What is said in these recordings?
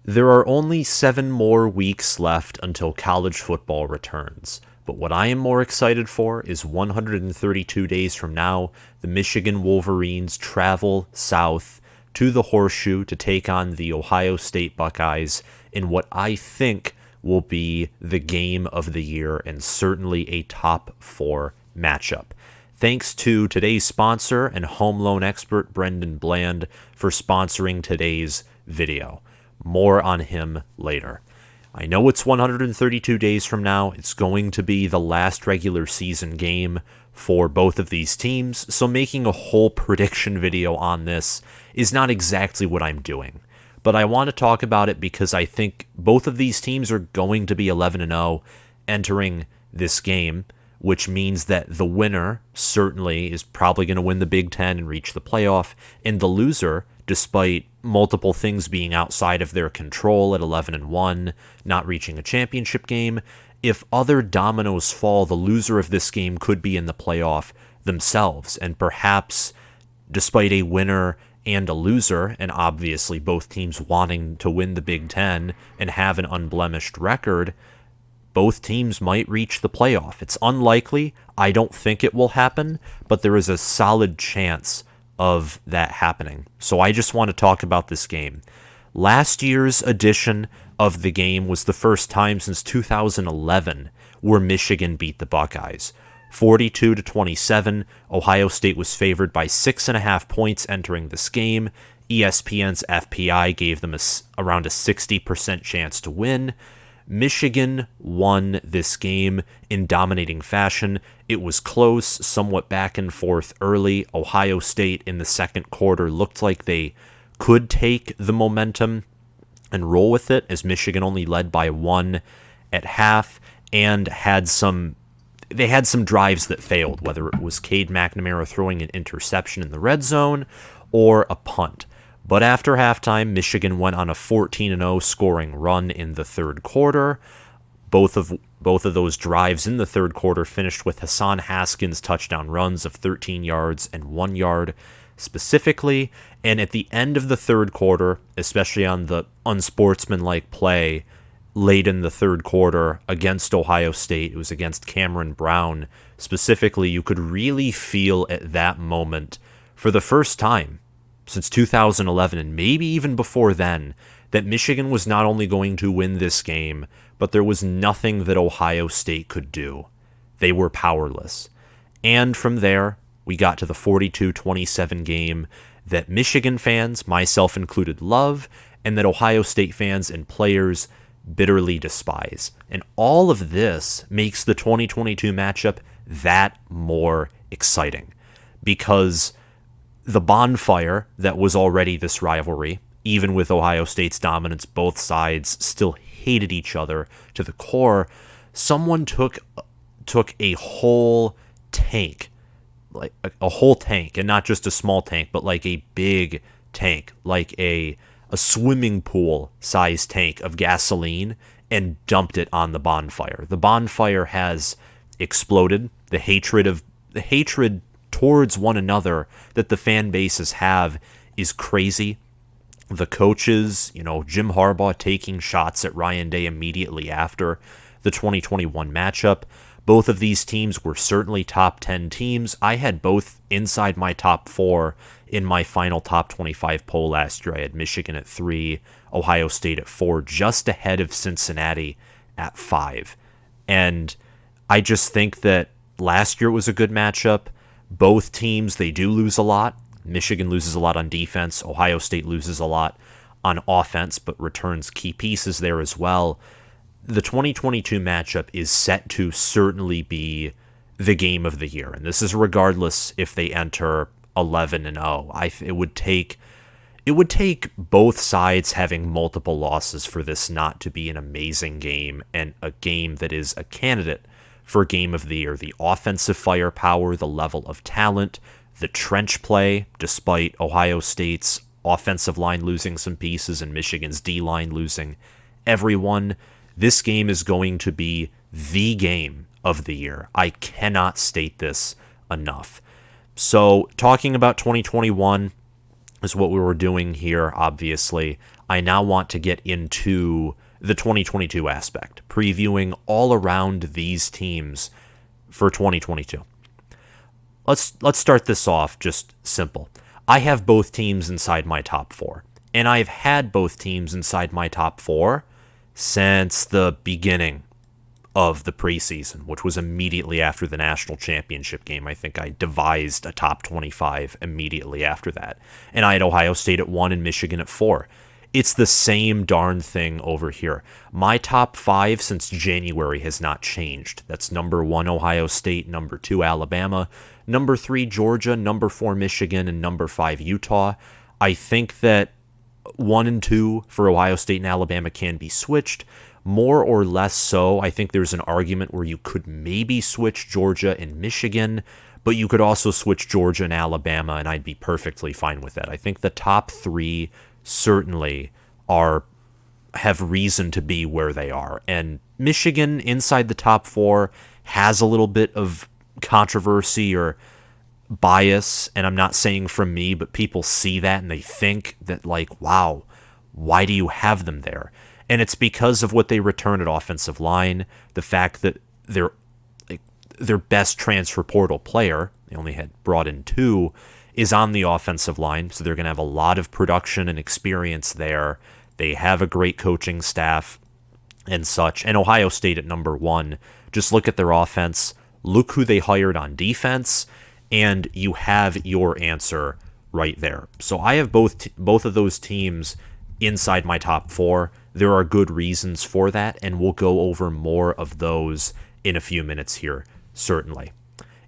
There are only 7 more weeks left until college football returns, but what I am more excited for is 132 days from now, the Michigan Wolverines travel south to the Horseshoe to take on the Ohio State Buckeyes in what I think will be the game of the year and certainly a top 4 matchup. Thanks to today's sponsor and home loan expert Brendon Bland for sponsoring today's video. More on him later. I know it's 132 days from now. It's going to be the last regular season game for both of these teams, so making a whole prediction video on this is not exactly what I'm doing. But I want to talk about it because I think both of these teams are going to be 11-0 entering this game, which means that the winner certainly is probably going to win the Big Ten and reach the playoff, and the loser, despite multiple things being outside of their control at 11-1, not reaching a championship game, if other dominoes fall, the loser of this game could be in the playoff themselves, and perhaps despite a winner and a loser, and obviously both teams wanting to win the Big Ten and have an unblemished record, both teams might reach the playoff. It's unlikely. I don't think it will happen, but there is a solid chance of that happening. So I just want to talk about this game. Last year's edition of the game was the first time since 2011 where Michigan beat the Buckeyes. 42-27, Ohio State was favored by 6.5 points entering this game. ESPN's FPI gave them around a 60% chance to win. Michigan won this game in dominating fashion. It was close, somewhat back and forth early. Ohio State in the second quarter looked like they could take the momentum and roll with it, as Michigan only led by 1 at half and had some drives that failed, whether it was Cade McNamara throwing an interception in the red zone or a punt. But after halftime, Michigan went on a 14-0 scoring run in the third quarter. Both of those drives in the third quarter finished with Hassan Haskins' touchdown runs of 13 yards and 1 yard specifically. And at the end of the third quarter, especially on the unsportsmanlike play late in the third quarter against Ohio State, it was against Cameron Brown specifically, you could really feel at that moment, for the first time since 2011, and maybe even before then, that Michigan was not only going to win this game, but there was nothing that Ohio State could do. They were powerless. And from there, we got to the 42-27 game that Michigan fans, myself included, love, and that Ohio State fans and players bitterly despise. And all of this makes the 2022 matchup that more exciting, because the bonfire that was already this rivalry, even with Ohio State's dominance, both sides still hated each other to the core. Someone took a whole tank, like a whole tank, and not just a small tank, but like a big tank, like a swimming pool sized tank of gasoline, and dumped it on the bonfire. The bonfire has exploded. The hatred towards one another that the fan bases have is crazy. The coaches, Jim Harbaugh taking shots at Ryan Day immediately after the 2021 matchup. Both of these teams were certainly top 10 teams. I had both inside my top 4 in my final top 25 poll last year. I had Michigan at 3, Ohio State at 4, just ahead of Cincinnati at 5. And I just think that last year was a good matchup. Both teams, they do lose a lot. Michigan loses a lot on defense. Ohio State loses a lot on offense, but returns key pieces there as well. The 2022 matchup is set to certainly be the game of the year, and this is regardless if they enter 11-0. It would take both sides having multiple losses for this not to be an amazing game, and a game that is a candidate for game of the year. The offensive firepower, the level of talent, the trench play, despite Ohio State's offensive line losing some pieces and Michigan's D-line losing everyone. This game is going to be the game of the year. I cannot state this enough. So talking about 2021 is what we were doing here, obviously. I now want to get into the 2022 aspect, previewing all around these teams for 2022. Let's start this off just simple. I have both teams inside my top 4, and I've had both teams inside my top 4 since the beginning of the preseason, which was immediately after the national championship game. I think I devised a top 25 immediately after that. And I had Ohio State at 1 and Michigan at 4. It's the same darn thing over here. My top 5 since January has not changed. That's number 1 Ohio State, number 2 Alabama, number 3 Georgia, number 4 Michigan, and number 5 Utah. I think that 1 and 2 for Ohio State and Alabama can be switched. More or less so, I think there's an argument where you could maybe switch Georgia and Michigan, but you could also switch Georgia and Alabama, and I'd be perfectly fine with that. I think the top 3 certainly have reason to be where they are. And Michigan inside the top 4 has a little bit of controversy or bias, and I'm not saying from me, but people see that and they think that, like, wow, why do you have them there? And it's because of what they return at offensive line, the fact that their best transfer portal player, they only had brought in 2, is on the offensive line, so they're going to have a lot of production and experience there. They have a great coaching staff and such. And Ohio State at number 1, just look at their offense, look who they hired on defense, and you have your answer right there. So I have both of those teams inside my top 4. There are good reasons for that, and we'll go over more of those in a few minutes here, certainly.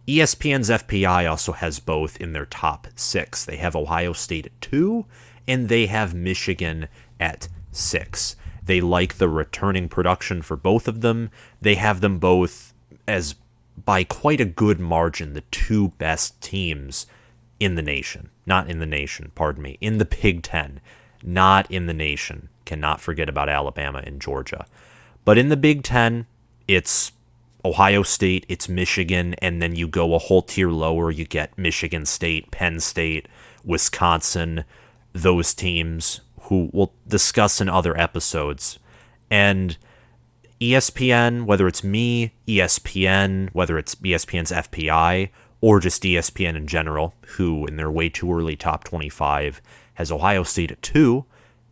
ESPN's FPI also has both in their top 6. They have Ohio State at 2, and they have Michigan at 6. They like the returning production for both of them. They have them both as, by quite a good margin, the 2 best teams in the nation. Not in the nation, pardon me. In the Big Ten. Not in the nation. Cannot forget about Alabama and Georgia. But in the Big Ten, it's Ohio State, it's Michigan, and then you go a whole tier lower, you get Michigan State, Penn State, Wisconsin, those teams who we'll discuss in other episodes. And ESPN, whether it's me, ESPN, whether it's ESPN's FPI, or just ESPN in general, who in their way too early top 25 has Ohio State at 2,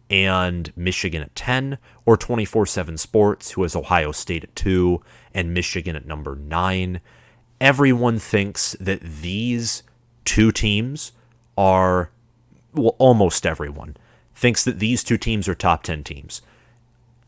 and Michigan at 10, or 24/7 Sports, who has Ohio State at 2, and Michigan at number 9. Everyone thinks that these 2 teams are, well, almost everyone thinks that these 2 teams are top 10 teams.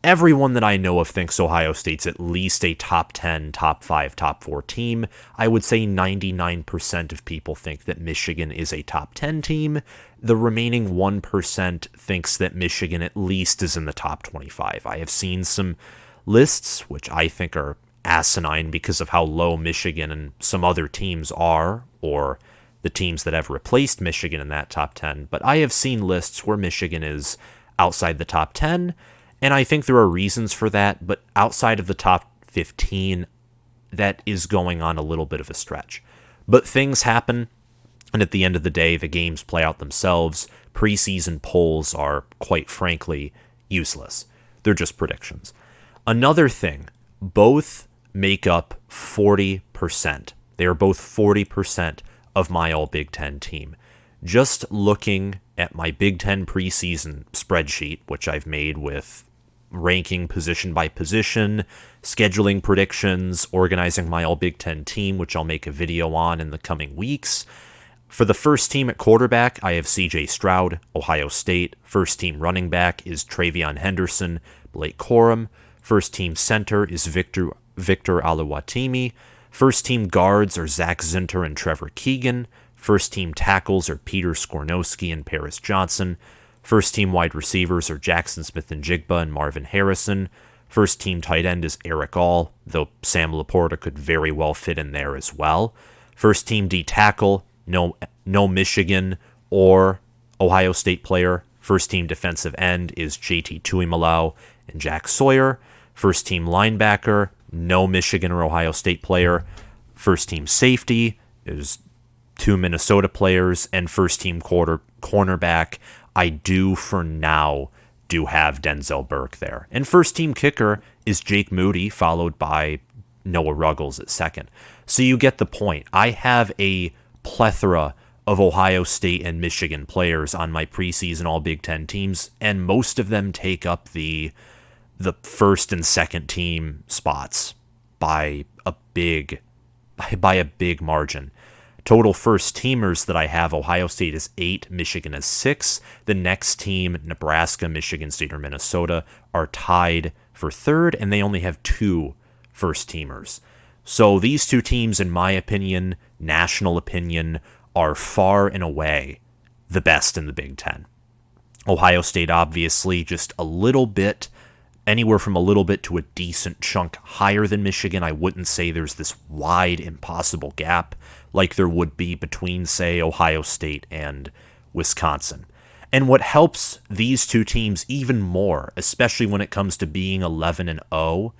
Everyone that I know of thinks Ohio State's at least a top 10, top 5, top 4 team. I would say 99% of people think that Michigan is a top 10 team. The remaining 1% thinks that Michigan at least is in the top 25. I have seen some lists, which I think are asinine because of how low Michigan and some other teams are, or the teams that have replaced Michigan in that top 10. But I have seen lists where Michigan is outside the top 10, and I think there are reasons for that, but outside of the top 15, that is going on a little bit of a stretch. But things happen, and at the end of the day, the games play out themselves. Preseason polls are, quite frankly, useless. They're just predictions. Another thing, both make up 40%. They are both 40% of my All Big Ten team. Just looking at my Big Ten preseason spreadsheet, which I've made with ranking position by position, scheduling predictions, organizing my All Big Ten team, which I'll make a video on in the coming weeks. For the first team at quarterback, I have C.J. Stroud, Ohio State. First team running back is Travion Henderson, Blake Corum. First team center is Victor Oluwatimi. First team guards are Zach Zinter and Trevor Keegan. First team tackles are Peter Skornowski and Paris Johnson. First team wide receivers are Jackson Smith-Njigba and Marvin Harrison. First team tight end is Eric All, though Sam Laporta could very well fit in there as well. First team D tackle, no Michigan or Ohio State player. First team defensive end is JT Tuimoloau and Jack Sawyer. First team linebacker, no Michigan or Ohio State player. First team safety is 2 Minnesota players, and first team cornerback, I do for now do have Denzel Burke there. And first team kicker is Jake Moody, followed by Noah Ruggles at second. So you get the point. I have a plethora of Ohio State and Michigan players on my preseason All Big Ten teams, and most of them take up the first and second team spots by a big margin. Total first teamers that I have, Ohio State is 8, Michigan is 6. The next team, Nebraska, Michigan State, or Minnesota, are tied for third, and they only have 2 first teamers. So these 2 teams, in my opinion, national opinion, are far and away the best in the Big Ten. Ohio State, obviously, just a little bit, anywhere from a little bit to a decent chunk higher than Michigan. I wouldn't say there's this wide, impossible gap like there would be between, say, Ohio State and Wisconsin. And what helps these 2 teams even more, especially when it comes to being 11-0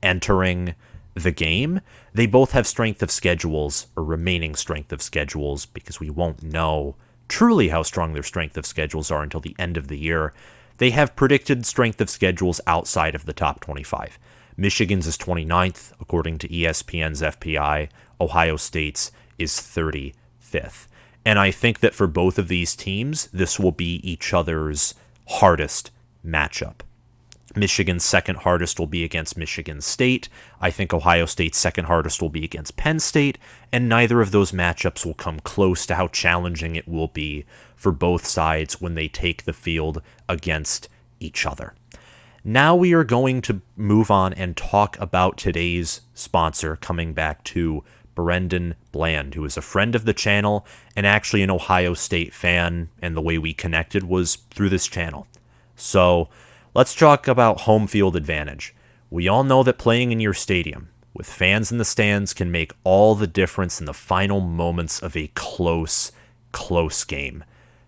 entering the game, they both have strength of schedules, or remaining strength of schedules, because we won't know truly how strong their strength of schedules are until the end of the year. They have predicted strength of schedules outside of the top 25. Michigan's is 29th, according to ESPN's FPI. Ohio State's is 35th. And I think that for both of these teams, this will be each other's hardest matchup. Michigan's second hardest will be against Michigan State. I think Ohio State's second hardest will be against Penn State, and neither of those matchups will come close to how challenging it will be for both sides when they take the field against each other. Now we are going to move on and talk about today's sponsor, coming back to Brendon Bland, who is a friend of the channel and actually an Ohio State fan, and the way we connected was through this channel. So let's talk about home field advantage. We all know that playing in your stadium with fans in the stands can make all the difference in the final moments of a close game.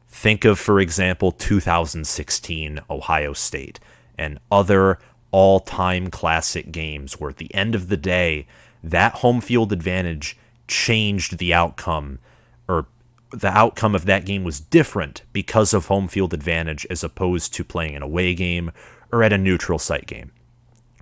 Think of, for example, 2016 Ohio State and other all-time classic games where at the end of the day, that home field advantage changed the outcome, or the outcome of that game was different because of home field advantage as opposed to playing an away game or at a neutral site game.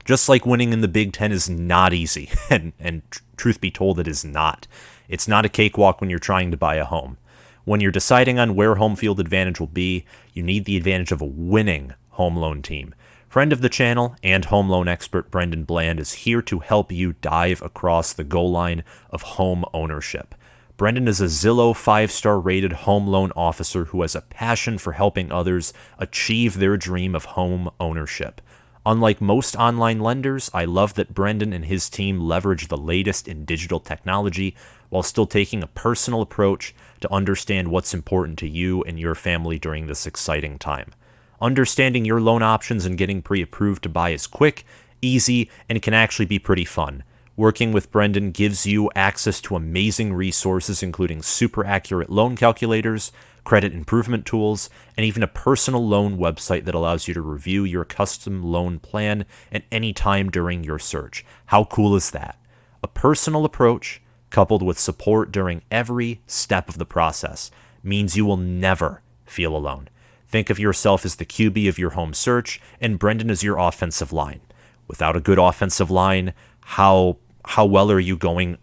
Just like winning in the Big Ten is not easy, and truth be told, it is not. It's not a cakewalk when you're trying to buy a home. When you're deciding on where home field advantage will be, you need the advantage of a winning home loan team. Friend of the channel and home loan expert Brendon Bland is here to help you dive across the goal line of home ownership. Brendon is a Zillow 5-star rated home loan officer who has a passion for helping others achieve their dream of home ownership. Unlike most online lenders, I love that Brendon and his team leverage the latest in digital technology while still taking a personal approach to understand what's important to you and your family during this exciting time. Understanding your loan options and getting pre-approved to buy is quick, easy, and can actually be pretty fun. Working with Brendon gives you access to amazing resources, including super accurate loan calculators, credit improvement tools, and even a personal loan website that allows you to review your custom loan plan at any time during your search. How cool is that? A personal approach, coupled with support during every step of the process, means you will never feel alone. Think of yourself as the QB of your home search, and Brendon is your offensive line. Without a good offensive line, how far are you going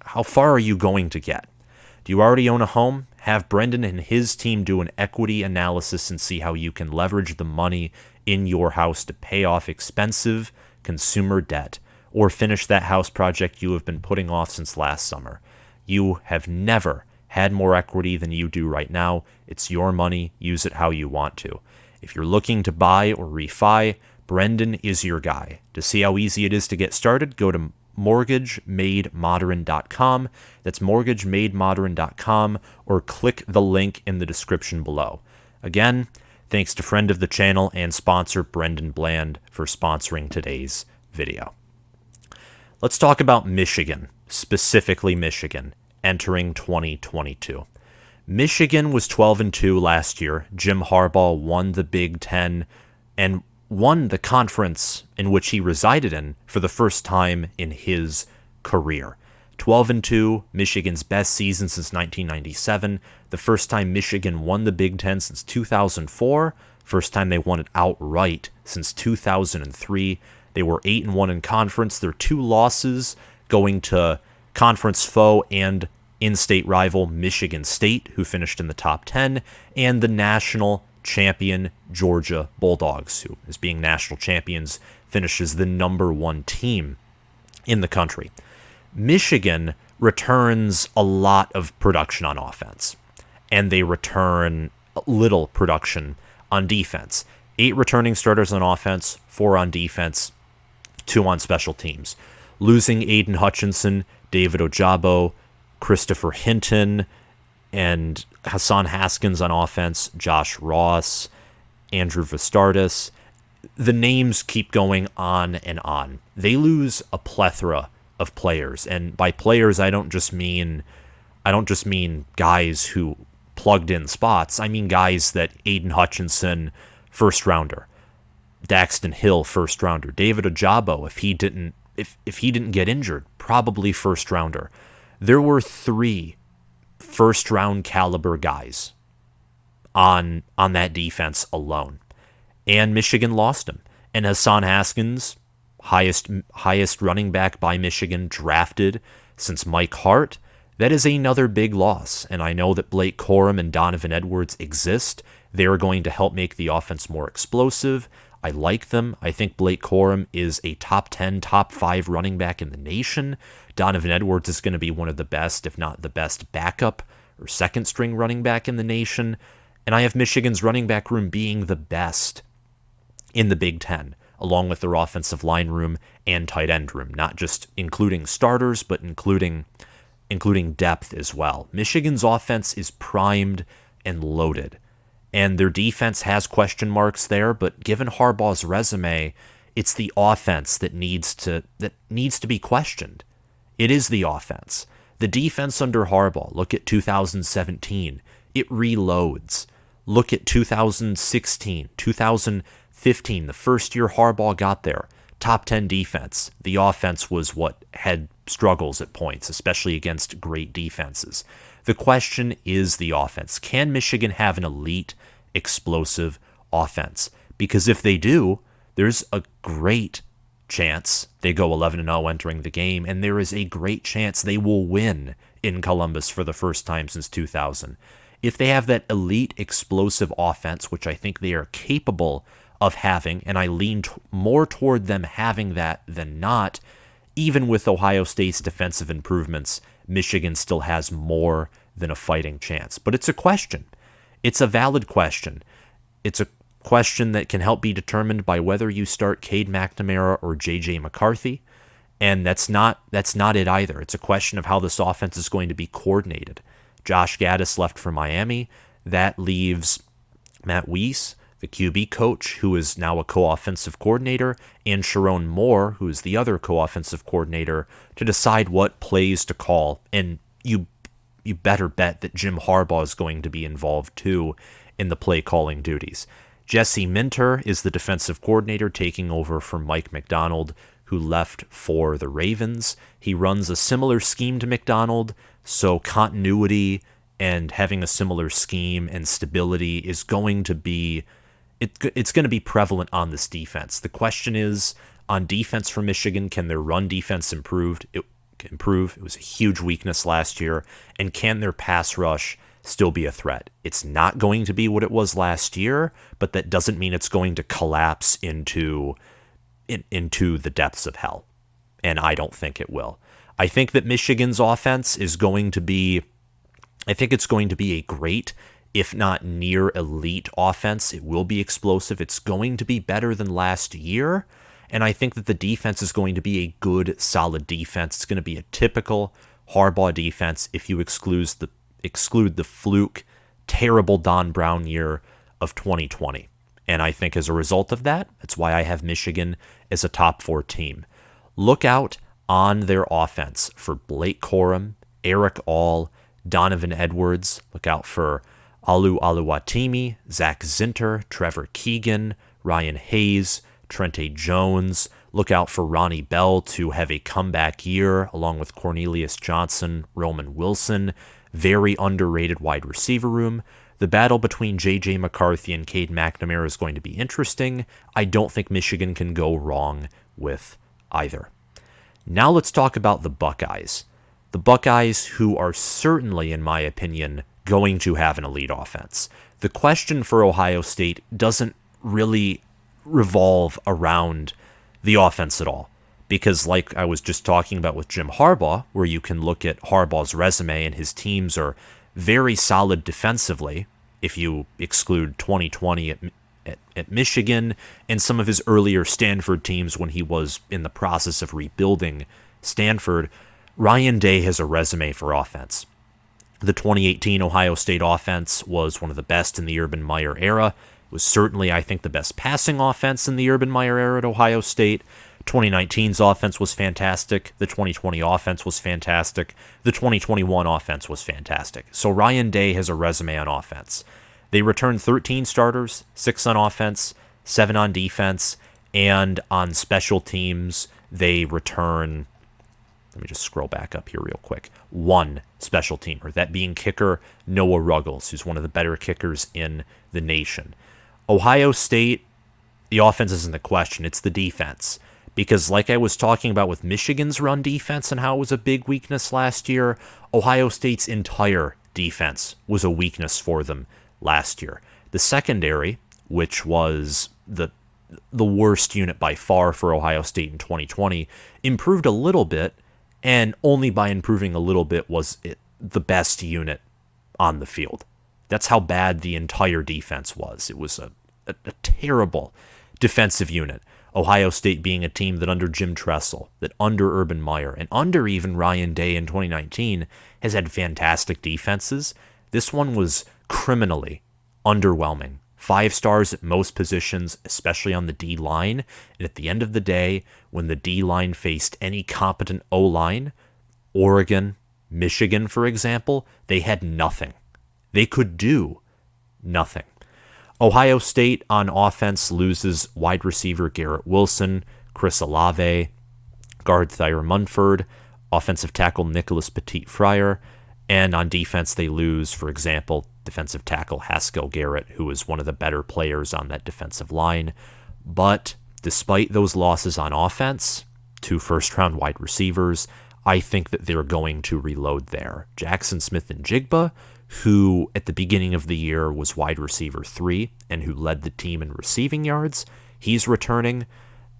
to get? Do you already own a home? Have Brendon and his team do an equity analysis and see how you can leverage the money in your house to pay off expensive consumer debt or finish that house project you have been putting off since last summer. You have never had more equity than you do right now. It's your money. Use it how you want to. If you're looking to buy or refi, Brendon is your guy. To see how easy it is to get started, go to mortgagemademodern.com. That's mortgagemademodern.com, or click the link in the description below. Again, thanks to friend of the channel and sponsor Brendon Bland for sponsoring today's video. Let's talk about Michigan, specifically Michigan, entering 2022. Michigan was 12-2 last year. Jim Harbaugh won the Big Ten and won the conference in which he resided in for the first time in his career. 12-2, Michigan's best season since 1997, the first time Michigan won the Big Ten since 2004, First time they won it outright since 2003. They were 8-1 in conference. Their 2 losses going to conference foe and in-state rival Michigan State, who finished in the top 10, and the national champion Georgia Bulldogs, who, as being national champions, finishes the number 1 team in the country. Michigan returns a lot of production on offense, and they return little production on defense. 8 returning starters on offense, 4 on defense, 2 on special teams. Losing Aiden Hutchinson, David Ojabo, Christopher Hinton, and Hassan Haskins on offense, Josh Ross, Andrew Vistardis. The names keep going on and on. They lose a plethora of players, and by players I don't just mean guys who plugged in spots. I mean guys that Aiden Hutchinson, first rounder, Daxton Hill, first rounder, David Ojabo, if he didn't get injured, probably first rounder. There were 3 first-round caliber guys on that defense alone, and Michigan lost him. And Hassan Haskins, highest running back by Michigan drafted since Mike Hart, that is another big loss. And I know that Blake Corum and Donovan Edwards exist. They are going to help make the offense more explosive. I like them. I think Blake Corum is a top 10, top 5 running back in the nation. Donovan Edwards is going to be one of the best, if not the best, backup or second string running back in the nation. And I have Michigan's running back room being the best in the Big Ten, along with their offensive line room and tight end room, not just including starters, but including depth as well. Michigan's offense is primed and loaded, and their defense has question marks there, but given Harbaugh's resume, it's the offense that needs to be questioned. It is the offense. The defense under Harbaugh, look at 2017, it reloads. Look at 2016, 2015, the first year Harbaugh got there, top 10 defense. The offense was what had struggles at points, especially against great defenses. The question is the offense. Can Michigan have an elite, explosive offense? Because if they do, there's a great chance they go 11-0 entering the game, and there is a great chance they will win in Columbus for the first time since 2000. If they have that elite, explosive offense, which I think they are capable of having, and I lean more toward them having that than not, even with Ohio State's defensive improvements, Michigan still has more than a fighting chance. But it's a question. It's a valid question. It's a question that can help be determined by whether you start Cade McNamara or J.J. McCarthy, and that's not it either. It's a question of how this offense is going to be coordinated. Josh Gaddis left for Miami. That leaves Matt Weiss, the QB coach, who is now a co-offensive coordinator, and Sharon Moore, who is the other co-offensive coordinator, to decide what plays to call. And you better bet that Jim Harbaugh is going to be involved too in the play calling duties. Jesse Minter is the defensive coordinator, taking over from Mike McDonald, who left for the Ravens. He runs a similar scheme to McDonald, so continuity and having a similar scheme and stability is going to be it's going to be prevalent on this defense. The question is, on defense for Michigan, can their run defense improve? It was a huge weakness last year. And can their pass rush still be a threat? It's not going to be what it was last year, but that doesn't mean it's going to collapse into the depths of hell. And I don't think it will. I think that Michigan's offense is going to be, it's going to be a great, if not near elite offense. It will be explosive. It's going to be better than last year. And I think that the defense is going to be a good, solid defense. It's going to be a typical Harbaugh defense if you exclude the fluke, terrible Don Brown year of 2020. And I think as a result of that, that's why I have Michigan as a top 4 team. Look out on their offense for Blake Corum, Eric All, Donovan Edwards. Look out for Alu Aluwatimi, Zach Zinter, Trevor Keegan, Ryan Hayes, Trente Jones. Look out for Ronnie Bell to have a comeback year, along with Cornelius Johnson, Roman Wilson. Very underrated wide receiver room. The battle between J.J. McCarthy and Cade McNamara is going to be interesting. I don't think Michigan can go wrong with either. Now let's talk about the Buckeyes. The Buckeyes, who are certainly, in my opinion, going to have an elite offense. The question for Ohio State doesn't really revolve around the offense at all. Because like I was just talking about with Jim Harbaugh, where you can look at Harbaugh's resume and his teams are very solid defensively, if you exclude 2020 at Michigan and some of his earlier Stanford teams when he was in the process of rebuilding Stanford, Ryan Day has a resume for offense. The 2018 Ohio State offense was one of the best in the Urban Meyer era. It was certainly, I think, the best passing offense in the Urban Meyer era at Ohio State. 2019's offense was fantastic. The 2020 offense was fantastic. The 2021 offense was fantastic. So Ryan Day has a resume on offense. They returned 13 starters, 6 on offense, 7 on defense, and on special teams, they return, let me just scroll back up here real quick, 1 special teamer, that being kicker Noah Ruggles, who's one of the better kickers in the nation. Ohio State, the offense isn't the question, it's the defense. Because like I was talking about with Michigan's run defense and how it was a big weakness last year, Ohio State's entire defense was a weakness for them last year. The secondary, which was the worst unit by far for Ohio State in 2020, improved a little bit, and only by improving a little bit was it the best unit on the field. That's how bad the entire defense was. It was a terrible defensive unit. Ohio State being a team that under Jim Tressel, that under Urban Meyer, and under even Ryan Day in 2019 has had fantastic defenses. This one was criminally underwhelming. 5 stars at most positions, especially on the D-line. And at the end of the day, when the D-line faced any competent O-line, Oregon, Michigan, for example, they had nothing. They could do nothing. Ohio State on offense loses wide receiver Garrett Wilson, Chris Olave, guard Thayer Munford, offensive tackle Nicholas Petit-Frere, and on defense they lose, for example, defensive tackle Haskell Garrett, who is one of the better players on that defensive line. But despite those losses on offense, 2 first-round wide receivers, I think that they're going to reload there. Jackson Smith-Njigba, who at the beginning of the year was wide receiver 3 and who led the team in receiving yards, he's returning.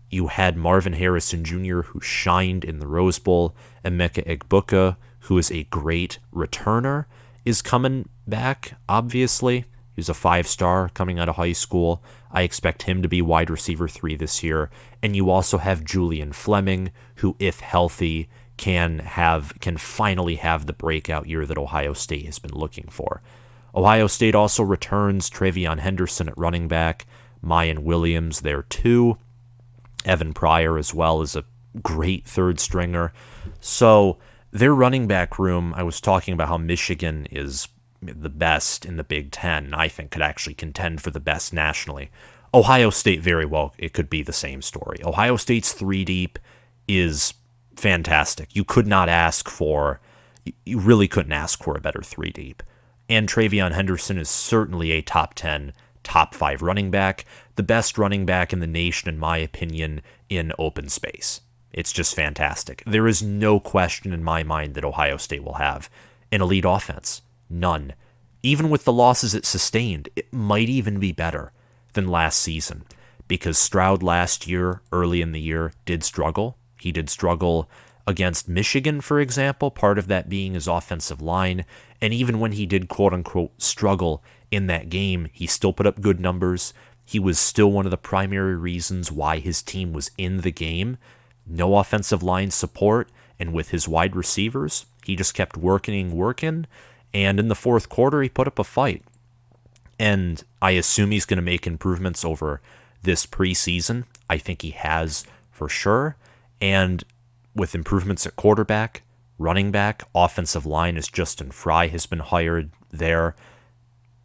You had Marvin Harrison Jr., who shined in the Rose Bowl. Emeka Egbuka, who is a great returner, is coming back, obviously. He's a 5-star coming out of high school. I expect him to be wide receiver 3 this year. And you also have Julian Fleming, who, if healthy, can finally have the breakout year that Ohio State has been looking for. Ohio State also returns Travion Henderson at running back, Mayan Williams there too, Evan Pryor as well is a great third stringer. So their running back room, I was talking about how Michigan is the best in the Big Ten, and I think could actually contend for the best nationally. Ohio State very well, it could be the same story. Ohio State's 3 deep is fantastic. You really couldn't ask for a better 3 deep. And Travion Henderson is certainly a top 10, top 5 running back, the best running back in the nation, in my opinion, in open space. It's just fantastic. There is no question in my mind that Ohio State will have an elite offense. None. Even with the losses it sustained, it might even be better than last season, because Stroud last year, early in the year, did struggle. He did struggle against Michigan, for example, part of that being his offensive line. And even when he did, quote-unquote, struggle in that game, he still put up good numbers. He was still one of the primary reasons why his team was in the game. No offensive line support, and with his wide receivers, he just kept working, and in the fourth quarter, he put up a fight. And I assume he's going to make improvements over this preseason. I think he has for sure. And with improvements at quarterback, running back, offensive line, as Justin Fry has been hired there,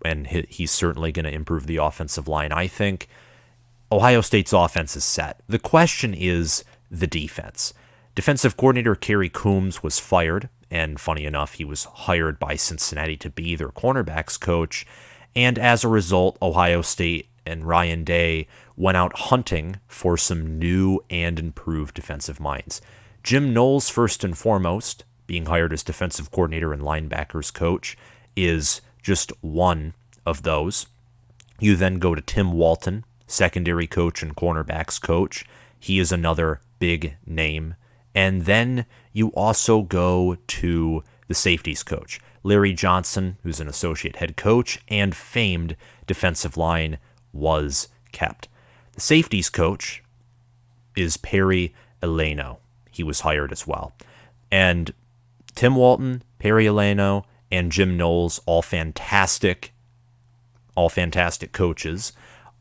and he's certainly going to improve the offensive line. I think Ohio State's offense is set. The question is the defense. Defensive coordinator Kerry Coombs was fired, and funny enough, he was hired by Cincinnati to be their cornerbacks coach. And as a result, Ohio State and Ryan Day went out hunting for some new and improved defensive minds. Jim Knowles, first and foremost, being hired as defensive coordinator and linebackers coach, is just one of those. You then go to Tim Walton, secondary coach and cornerbacks coach. He is another big name. And then you also go to the safeties coach, Larry Johnson, who's an associate head coach, and famed defensive line was kept. The safeties coach is Perry Eleno. He was hired as well. And Tim Walton, Perry Eleno, and Jim Knowles, all fantastic coaches,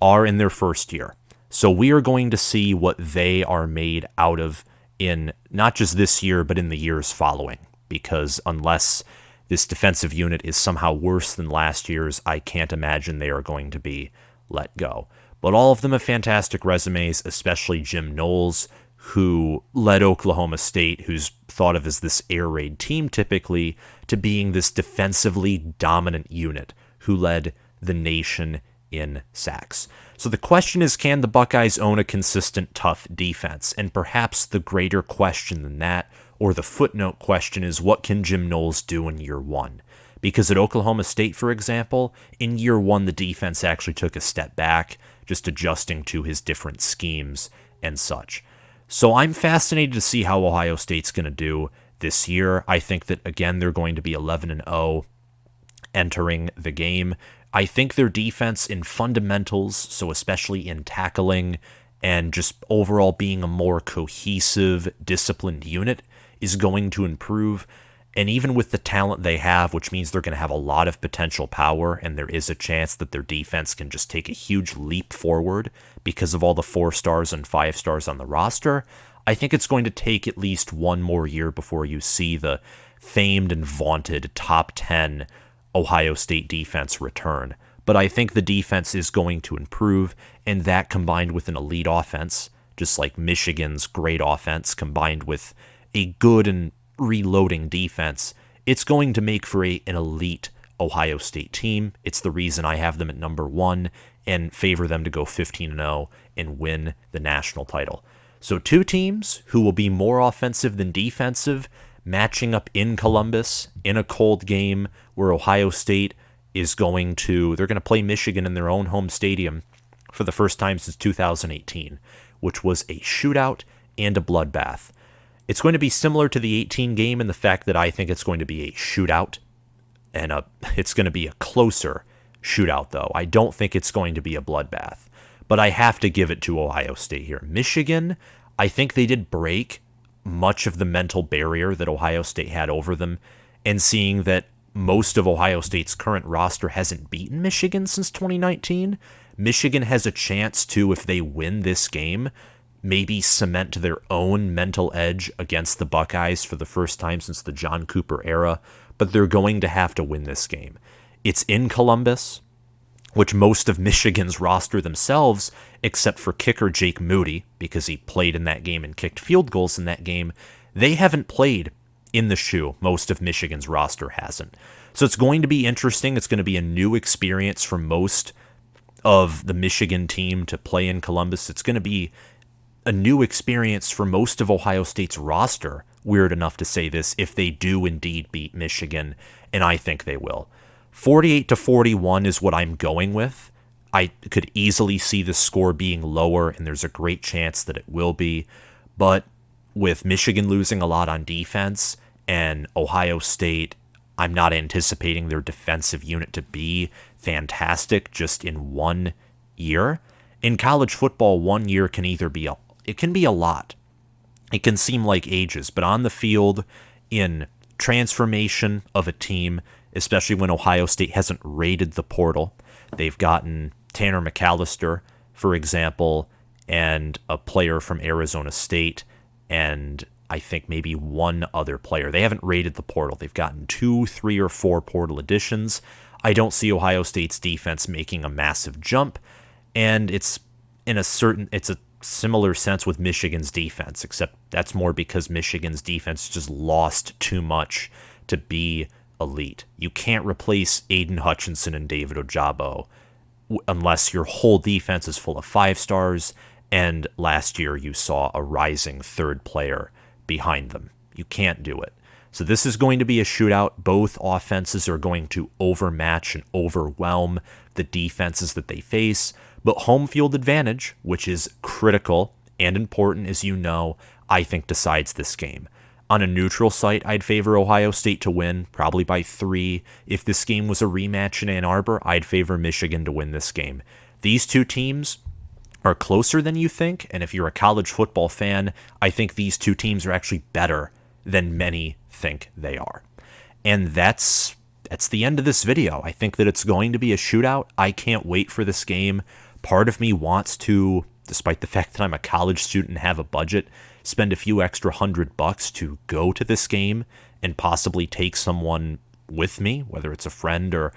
are in their first year. So we are going to see what they are made out of in not just this year, but in the years following. Because unless this defensive unit is somehow worse than last year's, I can't imagine they are going to be let go. But all of them have fantastic resumes, especially Jim Knowles, who led Oklahoma State, who's thought of as this air raid team typically, to being this defensively dominant unit who led the nation in sacks. So the question is, can the Buckeyes own a consistent, tough defense? And perhaps the greater question than that, or the footnote question, is what can Jim Knowles do in year one? Because at Oklahoma State, for example, in year one, the defense actually took a step back, just adjusting to his different schemes and such. So I'm fascinated to see how Ohio State's going to do this year. I think that, again, they're going to be 11-0 entering the game. I think their defense in fundamentals, so especially in tackling and just overall being a more cohesive, disciplined unit, is going to improve. And even with the talent they have, which means they're going to have a lot of potential power, and there is a chance that their defense can just take a huge leap forward because of all the 4 stars and 5 stars on the roster, I think it's going to take at least one more year before you see the famed and vaunted top 10 Ohio State defense return. But I think the defense is going to improve, and that combined with an elite offense, just like Michigan's great offense, combined with a good and reloading defense, it's going to make for an elite Ohio State team. It's the reason I have them at number 1 and favor them to go 15-0 and win the national title. So 2 teams who will be more offensive than defensive, matching up in Columbus in a cold game where Ohio State is they're going to play Michigan in their own home stadium for the first time since 2018, which was a shootout and a bloodbath. It's going to be similar to the 18 game in the fact that I think it's going to be a shootout, and it's going to be a closer shootout, though. I don't think it's going to be a bloodbath, but I have to give it to Ohio State here. Michigan, I think they did break much of the mental barrier that Ohio State had over them, and seeing that most of Ohio State's current roster hasn't beaten Michigan since 2019, Michigan has a chance to, if they win this game, maybe cement their own mental edge against the Buckeyes for the first time since the John Cooper era, but they're going to have to win this game. It's in Columbus, which most of Michigan's roster themselves, except for kicker Jake Moody, because he played in that game and kicked field goals in that game, they haven't played in the shoe. Most of Michigan's roster hasn't. So it's going to be interesting. It's going to be a new experience for most of the Michigan team to play in Columbus. It's going to be a new experience for most of Ohio State's roster, weird enough to say this, if they do indeed beat Michigan, and I think they will. 48-41 is what I'm going with. I could easily see the score being lower, and there's a great chance that it will be, but with Michigan losing a lot on defense and Ohio State, I'm not anticipating their defensive unit to be fantastic just in one year. In college football, 1 year can either be it can be a lot. It can seem like ages, but on the field, in transformation of a team, especially when Ohio State hasn't raided the portal, they've gotten Tanner McAllister, for example, and a player from Arizona State, and I think maybe one other player. They haven't raided the portal. They've gotten 2, 3, or 4 portal additions. I don't see Ohio State's defense making a massive jump, and it's a similar sense with Michigan's defense, except that's more because Michigan's defense just lost too much to be elite. You can't replace Aiden Hutchinson and David Ojabo unless your whole defense is full of 5-stars, and last year you saw a rising third player behind them. You can't do it. So this is going to be a shootout. Both offenses are going to overmatch and overwhelm the defenses that they face, but home field advantage, which is critical and important, as you know, I think decides this game. On a neutral site, I'd favor Ohio State to win, probably by 3. If this game was a rematch in Ann Arbor, I'd favor Michigan to win this game. These two teams are closer than you think, and if you're a college football fan, I think these two teams are actually better than many think they are. And that's the end of this video. I think that it's going to be a shootout. I can't wait for this game. Part of me wants to, despite the fact that I'm a college student and have a budget, spend a few extra $100 to go to this game and possibly take someone with me, whether it's a friend or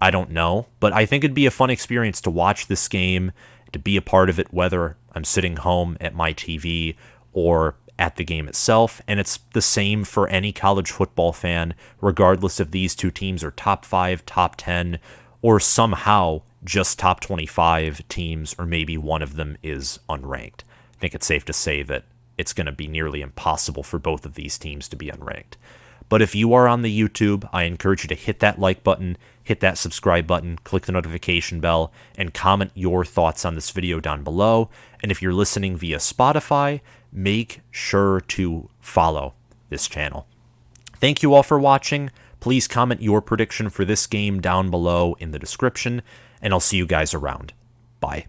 I don't know. But I think it'd be a fun experience to watch this game, to be a part of it, whether I'm sitting home at my TV or at the game itself. And it's the same for any college football fan, regardless if these two teams are top 5, top 10, or somehow just top 25 teams, or maybe one of them is unranked. I think it's safe to say that it's going to be nearly impossible for both of these teams to be unranked. But if you are on the YouTube, I encourage you to hit that like button, hit that subscribe button, click the notification bell, and comment your thoughts on this video down below. And if you're listening via Spotify, make sure to follow this channel. Thank you all for watching. Please comment your prediction for this game down below in the description, and I'll see you guys around. Bye.